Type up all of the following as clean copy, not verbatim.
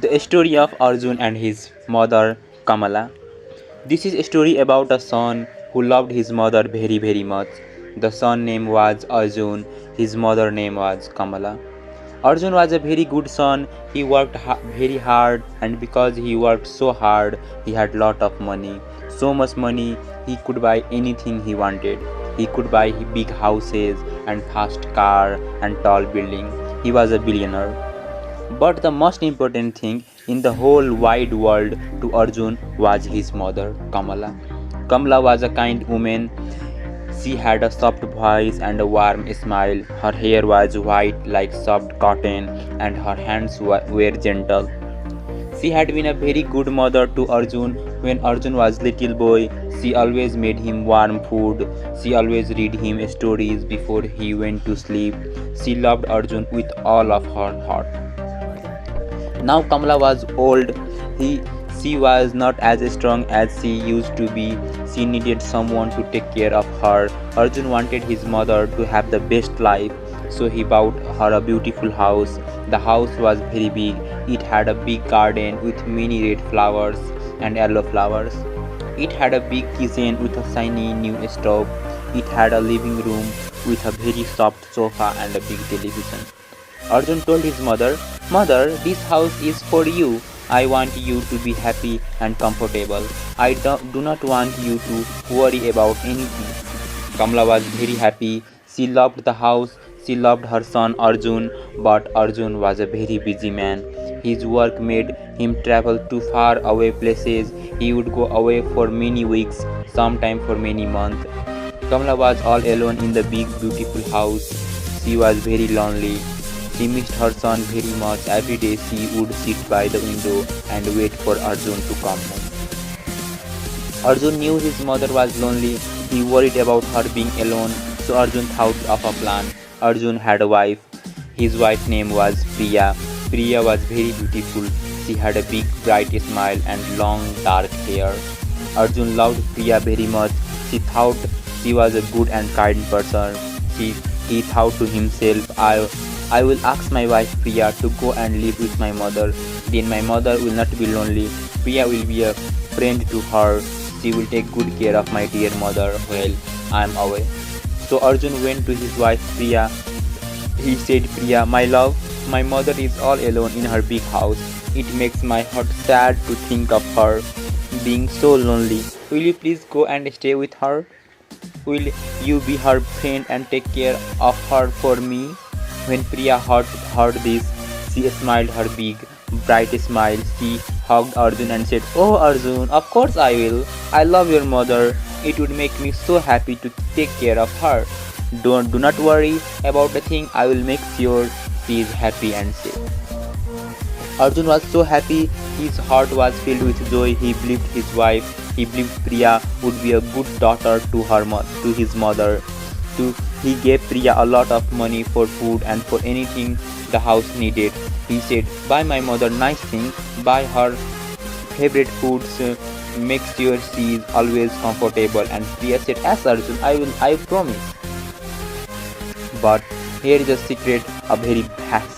The story of Arjun and his mother Kamala. This is a story about a son who loved his mother very very much. The son name was Arjun, his mother name was Kamala. Arjun was a very good son. He worked very hard, and because he worked so hard, he had lot of money. So much money, he could buy anything he wanted. He could buy big houses and fast car and tall building. He was a billionaire. But the most important thing in the whole wide world to Arjun was his mother, Kamala. Kamala was a kind woman. She had a soft voice and a warm smile. Her hair was white like soft cotton, and her hands were gentle. She had been a very good mother to Arjun. When Arjun was little boy, she always made him warm food. She always read him stories before he went to sleep. She loved Arjun with all of her heart. Now Kamala was old. He she was not as strong as she used to be. She needed someone to take care of her. Arjun wanted his mother to have the best life, so he bought her a beautiful house. The house was very big. It had a big garden with many red flowers and yellow flowers. It had a big kitchen with a shiny new stove. It had a living room with a very soft sofa and a big television. Arjun told his mother, "Mother, this house is for you. I want you to be happy and comfortable. I do not want you to worry about anything." Kamala was very happy. She loved the house. She loved her son Arjun, but Arjun was a very busy man. His work made him travel to far away places. He would go away for many weeks, sometimes for many months. Kamala was all alone in the big, beautiful house. She was very lonely. She missed her son very much. Every day she would sit by the window and wait for Arjun to come home. Arjun knew his mother was lonely. He worried about her being alone, so Arjun thought of a plan. Arjun had a wife. His wife's name was Priya. Priya was very beautiful. She had a big bright smile and long dark hair. Arjun loved Priya very much. He thought she was a good and kind person. He thought to himself, I will ask my wife Priya to go and live with my mother. Then my mother will not be lonely. Priya will be a friend to her. She will take good care of my dear mother while I am away. So Arjun went to his wife Priya. He said, "Priya, my love, my mother is all alone in her big house. It makes my heart sad to think of her being so lonely. Will you please go and stay with her? Will you be her friend and take care of her for me?" When Priya heard this, she smiled her big, bright smile. She hugged Arjun and said, "Oh Arjun, of course I will. I love your mother. It would make me so happy to take care of her. Do not worry about the thing. I will make sure she is happy and safe." Arjun was so happy. His heart was filled with joy. He believed his wife. He believed Priya would be a good daughter to his mother. He gave Priya a lot of money for food and for anything the house needed. He said, "Buy my mother nice things. Buy her favorite foods. Make sure she is always comfortable." And Priya said, "Yes, Arjun, I will. I promise." But here is a secret, a very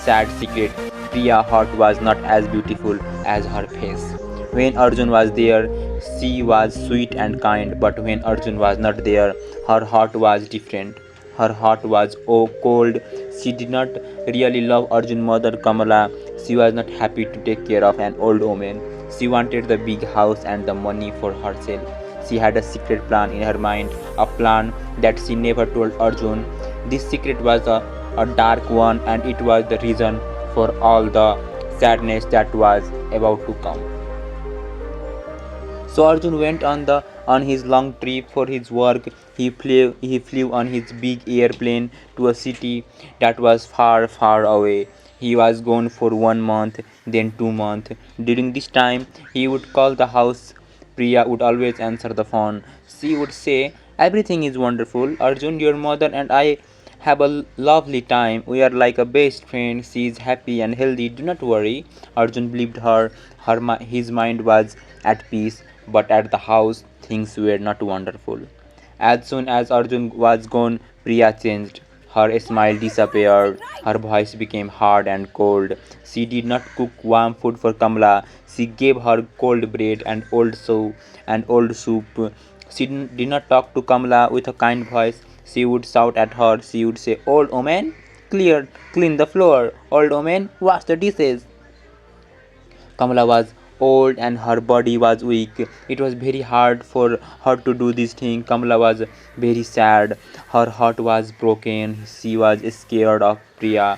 sad secret. Priya's heart was not as beautiful as her face. When Arjun was there, she was sweet and kind, but when Arjun was not there, her heart was different. Her heart was cold. She did not really love Arjun's mother Kamala. She was not happy to take care of an old woman. She wanted the big house and the money for herself. She had a secret plan in her mind, a plan that she never told Arjun. This secret was a dark one, and it was the reason for all the sadness that was about to come. So Arjun went on his long trip for his work. He flew on his big airplane to a city that was far, far away. He was gone for 1 month, then 2 months. During this time, he would call the house. Priya would always answer the phone. She would say, "Everything is wonderful. Arjun, your mother and I have a lovely time. We are like a best friend. She is happy and healthy. Do not worry." Arjun believed her. His mind was at peace, but at the house things were not wonderful. As soon as Arjun was gone, Priya changed. Her smile disappeared. Her voice became hard and cold. She did not cook warm food for Kamala. She gave her cold bread and old soup. She did not talk to Kamala with a kind voice. She would shout at her. She would say, "Old woman, clean the floor. Old woman, wash the dishes." Kamala was old and her body was weak. It was very hard for her to do this thing. Kamala was very sad. Her heart was broken. She was scared of Priya.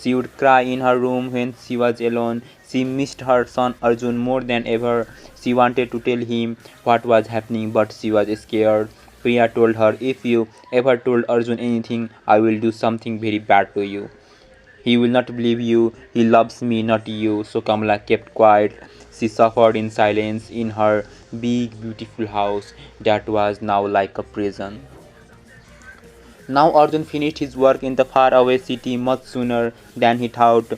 She would cry in her room when she was alone. She missed her son Arjun more than ever. She wanted to tell him what was happening, but she was scared. Priya told her, "If you ever told Arjun anything, I will do something very bad to you. He will not believe you. He loves me, not you." So Kamala kept quiet. She suffered in silence in her big, beautiful house that was now like a prison. Now Arjun finished his work in the faraway city much sooner than he thought.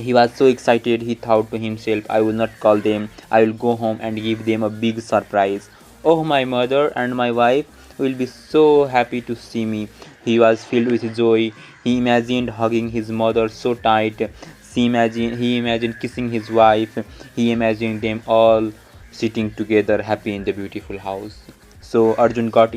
He was so excited, he thought to himself, "I will not call them. I will go home and give them a big surprise. Oh, my mother and my wife will be so happy to see me." He was filled with joy. He imagined hugging his mother so tight. He imagined kissing his wife. He imagined them all sitting together happy in the beautiful house. So Arjun got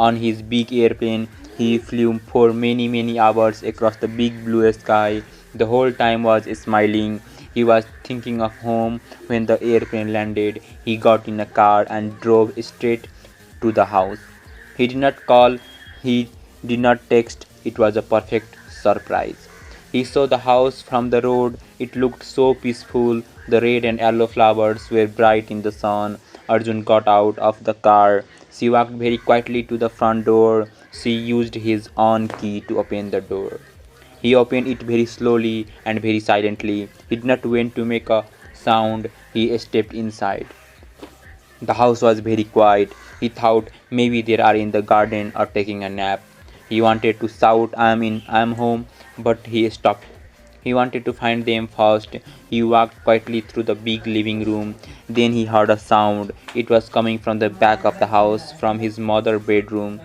on his big airplane. He flew for many, many hours across the big blue sky. The whole time was smiling. He was thinking of home when the airplane landed. He got in a car and drove straight to the house. He did not call, he did not text. It was a perfect surprise. He saw the house from the road. It looked so peaceful. The red and yellow flowers were bright in the sun. Arjun got out of the car. She walked very quietly to the front door. She used his own key to open the door. He opened it very slowly and very silently. He did not wait to make a sound. He stepped inside. The house was very quiet. He thought maybe they are in the garden or taking a nap. He wanted to shout, I am home, but he stopped. He wanted to find them first. He walked quietly through the big living room. Then he heard a sound. It was coming from the back of the house, from his mother's bedroom.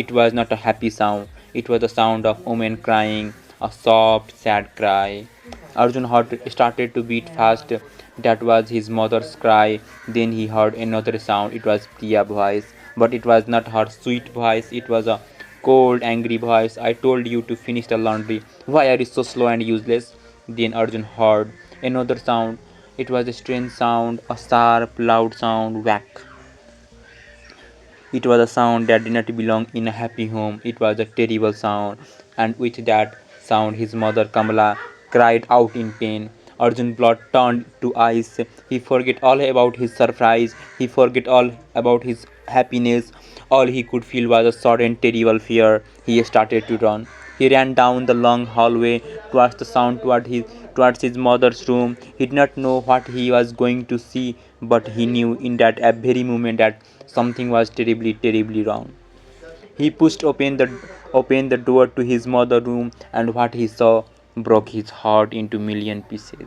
It was not a happy sound. It was the sound of women crying, a soft, sad cry. Arjun's heart started to beat fast. That was his mother's cry. Then he heard another sound. It was Priya's voice. But it was not her sweet voice. It was a cold, angry voice. "I told you to finish the laundry. Why are you so slow and useless?" Then Arjun heard another sound. It was a strange sound, a sharp, loud sound, whack. It was a sound that did not belong in a happy home. It was a terrible sound. And with that sound, his mother Kamala cried out in pain. Arjun's blood turned to ice. He forgot all about his surprise. He forgot all about his happiness. All he could feel was a sudden terrible fear. He started to run. He ran down the long hallway towards the sound towards his mother's room. He did not know what he was going to see, but he knew in that very moment that something was terribly, terribly wrong. He opened the door to his mother's room, and what he saw broke his heart into million pieces.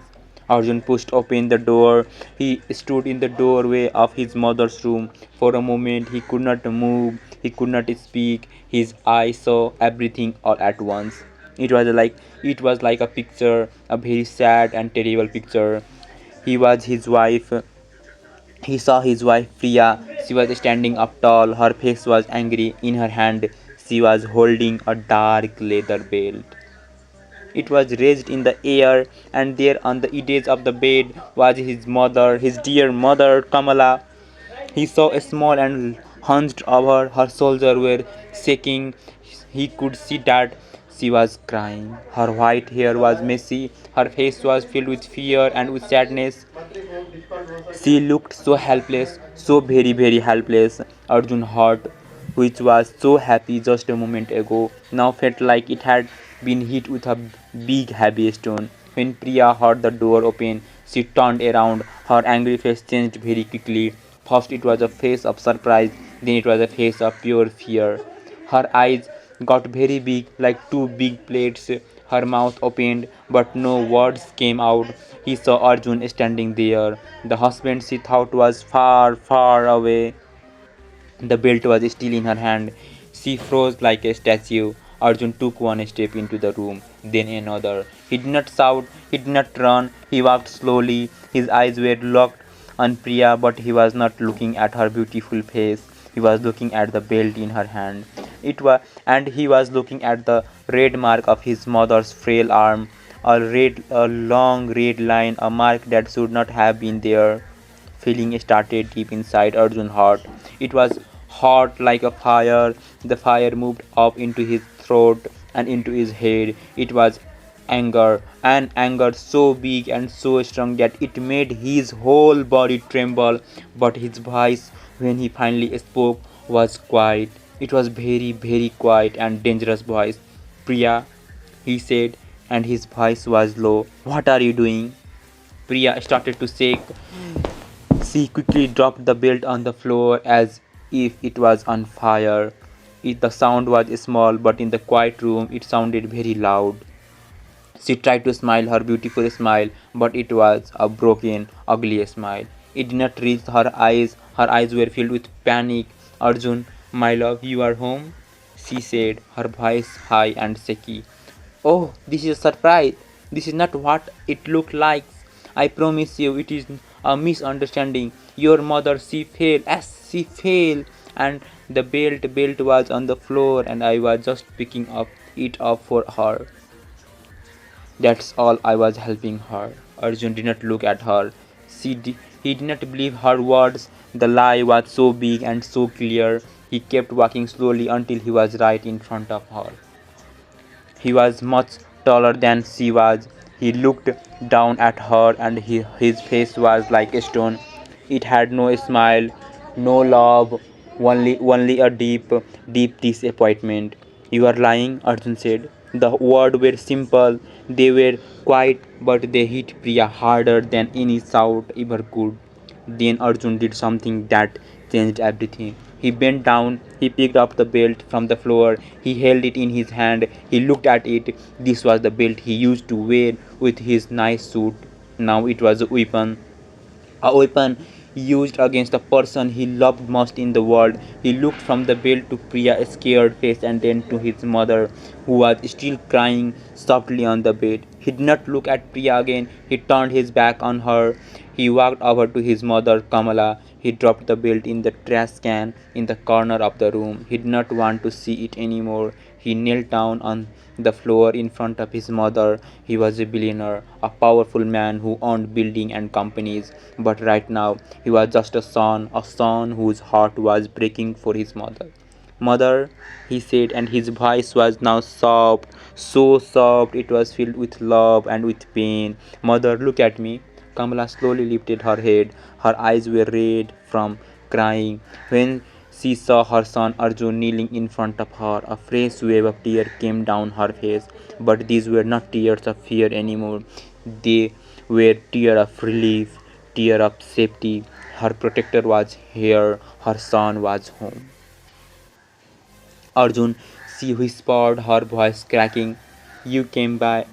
Arjun pushed open the door. He stood in the doorway of his mother's room. For a moment he could not move, he could not speak. His eyes saw everything all at once. It was like a picture, a very sad and terrible picture. He was his wife. He saw his wife Priya. She was standing up tall. Her face was angry. In her hand, she was holding a dark leather belt. It was raised in the air, and there on the edge of the bed was his mother, his dear mother Kamala. He saw a small and hunched over. Her shoulders were shaking. He could see that she was crying. Her white hair was messy. Her face was filled with fear and with sadness. She looked so helpless, so very, very helpless. Arjun's heart, which was so happy just a moment ago, now felt like it had been hit with a big heavy stone. When Priya heard the door open, she turned around. Her angry face changed very quickly. First it was a face of surprise, then it was a face of pure fear. Her eyes got very big, like two big plates. Her mouth opened, but no words came out. He saw Arjun standing there. The husband she thought was far, far away. The belt was still in her hand. She froze like a statue. Arjun took one step into the room, then another. He did not shout, he did not run, he walked slowly. His eyes were locked on Priya, but he was not looking at her beautiful face. He was looking at the belt in her hand. And he was looking at the red mark of his mother's frail arm, a long red line, a mark that should not have been there. Feeling started deep inside Arjun's heart. It was hot like a fire. The fire moved up into his throat and into his head. It was anger, an anger so big and so strong that it made his whole body tremble. But his voice, when he finally spoke, was quiet. It was very, very quiet and dangerous voice. Priya, he said, and his voice was low. What are you doing? Priya started to shake. She quickly dropped the belt on the floor as if it was on fire. The sound was small, but in the quiet room it sounded very loud. She tried to smile her beautiful smile, but it was a broken, ugly smile. It did not reach her eyes. Her eyes were filled with panic. Arjun, my love, you are home? She said, her voice high and shaky. Oh, this is a surprise. This is not what it looked like. I promise you, it is a misunderstanding. Your mother, she fell. Yes, she fell. And the belt was on the floor, and I was just picking it up for her. That's all. I was helping her. Arjun did not look at her. He did not believe her words. The lie was so big and so clear. He kept walking slowly until he was right in front of her. He was much taller than she was. He looked down at her and his face was like a stone. It had no smile, no love, only a deep, deep disappointment. You are lying, Arjun said. The words were simple, they were quiet, but they hit Priya harder than any shout ever could. Then Arjun did something that changed everything. He bent down, he picked up the belt from the floor, he held it in his hand, he looked at it. This was the belt he used to wear with his nice suit. Now it was a weapon used against the person he loved most in the world. He looked from the belt to Priya's scared face and then to his mother, who was still crying softly on the bed. He did not look at Priya again. He turned his back on her. He walked over to his mother, Kamala. He dropped the belt in the trash can in the corner of the room. He did not want to see it anymore. He knelt down on the floor in front of his mother. He was a billionaire, a powerful man who owned buildings and companies. But right now, he was just a son whose heart was breaking for his mother. Mother, he said, and his voice was now soft, so soft it was filled with love and with pain. Mother, look at me. Kamala slowly lifted her head. Her eyes were red from crying. When she saw her son Arjun kneeling in front of her, a fresh wave of tears came down her face. But these were not tears of fear anymore. They were tears of relief, tears of safety. Her protector was here, her son was home. Arjun, she whispered, her voice cracking. You came back.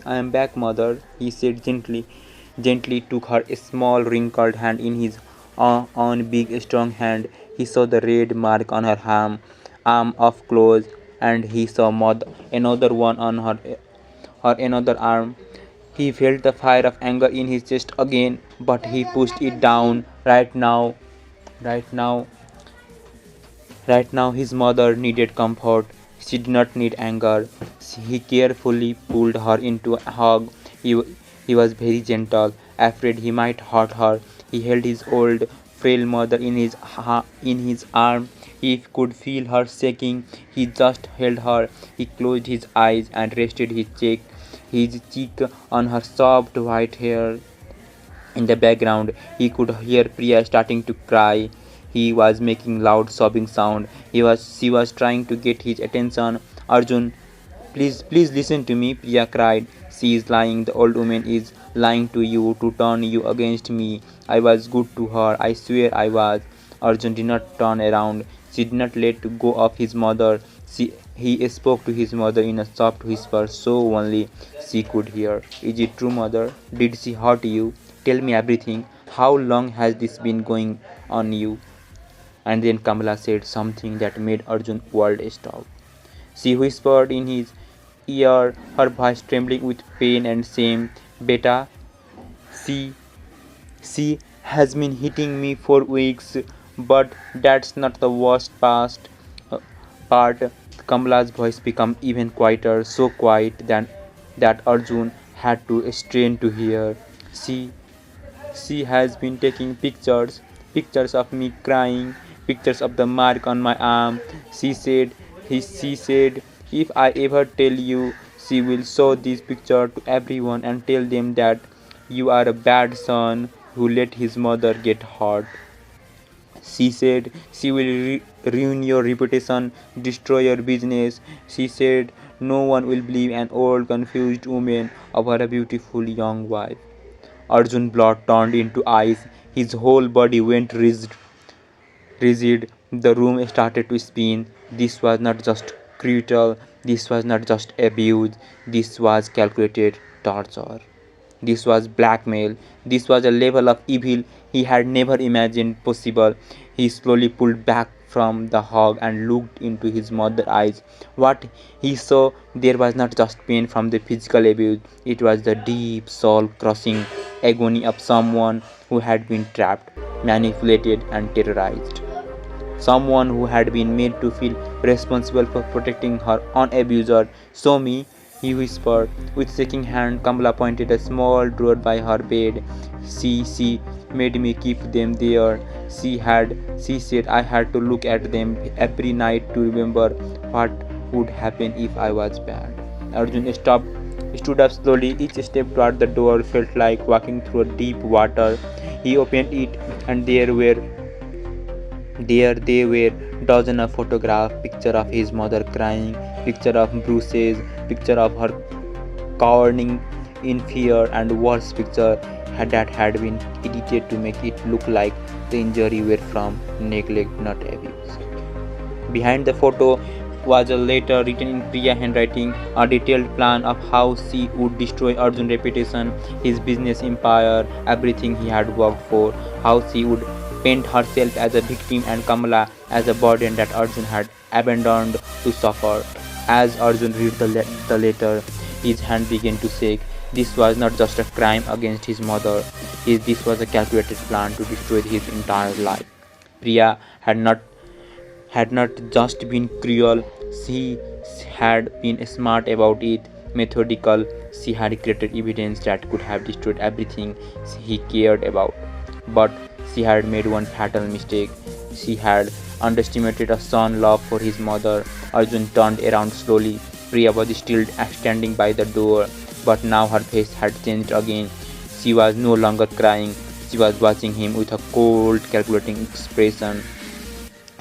I am back, mother, he said gently took her small wrinkled hand in his own big strong hand. He saw the red mark on her arm up close, and he saw another one on her another arm. He felt the fire of anger in his chest again, but he pushed it down. Right now, Right now, his mother needed comfort. She did not need anger. He carefully pulled her into a hug. He was very gentle, afraid he might hurt her. He held his old, frail mother in his arm. He could feel her shaking. He just held her. He closed his eyes and rested his cheek on her soft white hair. In the background, he could hear Priya starting to cry. He was making loud sobbing sound. She was trying to get his attention. Arjun, please listen to me, Priya cried. She is lying. The old woman is lying to you to turn you against me. I was good to her. I swear I was. Arjun did not turn around. She did not let go of his mother. He spoke to his mother in a soft whisper, so only she could hear. Is it true, mother? Did she hurt you? Tell me everything. How long has this been going on you? And then Kamala said something that made Arjun's world stop. She whispered in his ear, her voice trembling with pain and shame. Beta, she, she has been hitting me for weeks, but that's not the worst uh, part. Kamala's voice became even quieter, so quiet that Arjun had to strain to hear. She she has been taking pictures of me crying, pictures of the mark on my arm. She said, if I ever tell you, she will show this picture to everyone and tell them that you are a bad son who let his mother get hurt. She said she will ruin your reputation, destroy your business. She said no one will believe an old, confused woman over a beautiful young wife. Arjun's blood turned into ice. His whole body went rigid. The room started to spin. This was not just cruel. This was not just abuse. This was calculated torture. This was blackmail. This was a level of evil he had never imagined possible. He slowly pulled back from the hug and looked into his mother's eyes. What he saw there was not just pain from the physical abuse, it was the deep, soul crushing agony of someone who had been trapped, manipulated, and terrorized. Someone who had been made to feel responsible for protecting her own abuser. Show me, he whispered. With shaking hand, Kamala pointed a small drawer by her bed. She made me keep them there. She said I had to look at them every night to remember what would happen if I was bad. Arjun stood up slowly. Each step toward the door felt like walking through deep water. He opened it, and there they were dozen of photographs, picture of his mother crying, picture of bruises, picture of her cowering in fear, and worse picture that had been edited to make it look like the injury were from neglect, not abuse. Behind the photo was a letter written in Priya handwriting, a detailed plan of how she would destroy Arjun's reputation, his business empire, everything he had worked for, how she would paint herself as a victim and Kamala as a burden that Arjun had abandoned to suffer. As Arjun read the letter, his hand began to shake. This was not just a crime against his mother, this was a calculated plan to destroy his entire life. Priya had not just been cruel, she had been smart about it, methodical. She had created evidence that could have destroyed everything he cared about. But she had made one fatal mistake. She had underestimated a son's love for his mother. Arjun turned around slowly. Priya was still standing by the door, but now her face had changed again. She was no longer crying. She was watching him with a cold, calculating expression.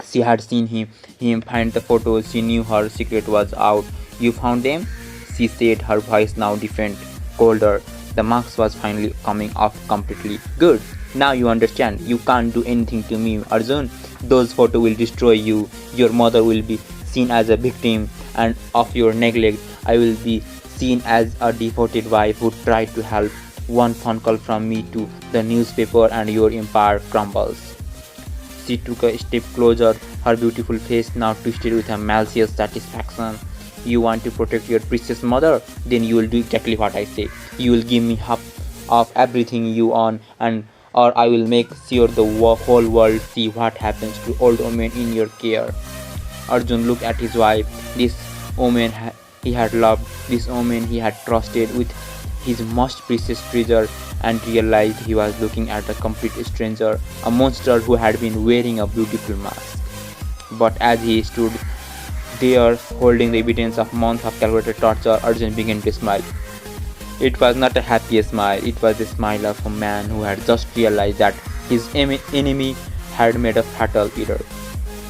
She had seen him find the photos. She knew her secret was out. You found them? She said, her voice now different, colder. The mask was finally coming off completely. Good. Now you understand. You can't do anything to me, Arjun. Those photos will destroy you. Your mother will be seen as a victim and of your neglect. I will be seen as a devoted wife who tried to help. One phone call from me to the newspaper and your empire crumbles. She took a step closer, her beautiful face now twisted with a malicious satisfaction. You want to protect your precious mother? Then you will do exactly what I say. You will give me half of everything you own, and or I will make sure the whole world see what happens to old women in your care. Arjun looked at his wife, this woman he had loved, this woman he had trusted with his most precious treasure, and realized he was looking at a complete stranger, a monster who had been wearing a beautiful mask. But as he stood there holding the evidence of months of calculated torture, Arjun began to smile. It was not a happy smile, it was the smile of a man who had just realized that his enemy had made a fatal error.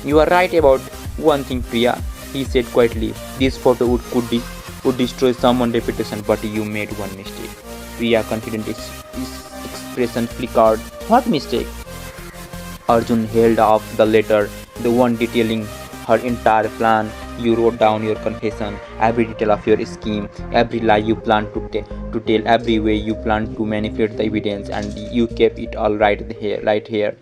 You are right about one thing, Priya, he said quietly. This photo would destroy someone's reputation, but you made one mistake. Priya confident expression flickered. What mistake? Arjun held up the letter, the one detailing her entire plan. You wrote down your confession, every detail of your scheme, every lie you planned to tell, every way you planned to manipulate the evidence, and you kept it all right here,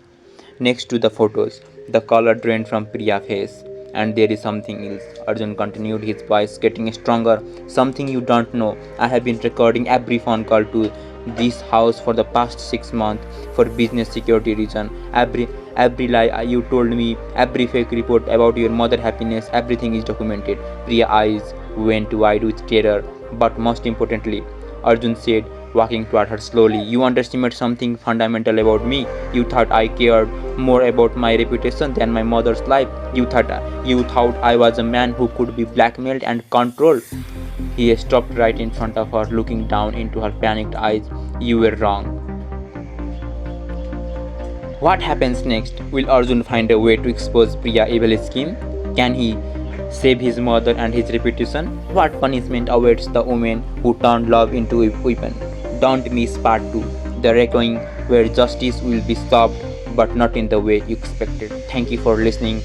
next to the photos. The color drained from Priya's face. And there is something else. Arjun continued, his voice getting stronger. Something you don't know. I have been recording every phone call to this house for the past 6 months for business security reason. Every lie you told me, every fake report about your mother happiness, everything is documented. Priya's eyes went wide with terror. But most importantly, Arjun said, walking toward her slowly, you underestimate something fundamental about me. You thought I cared more about my reputation than my mother's life. You thought I was a man who could be blackmailed and controlled. He stopped right in front of her, looking down into her panicked eyes. You were wrong. What happens next? Will Arjun find a way to expose Priya's evil scheme? Can he save his mother and his reputation? What punishment awaits the woman who turned love into a weapon? Don't miss part 2, The Reckoning, where justice will be served but not in the way you expected. Thank you for listening.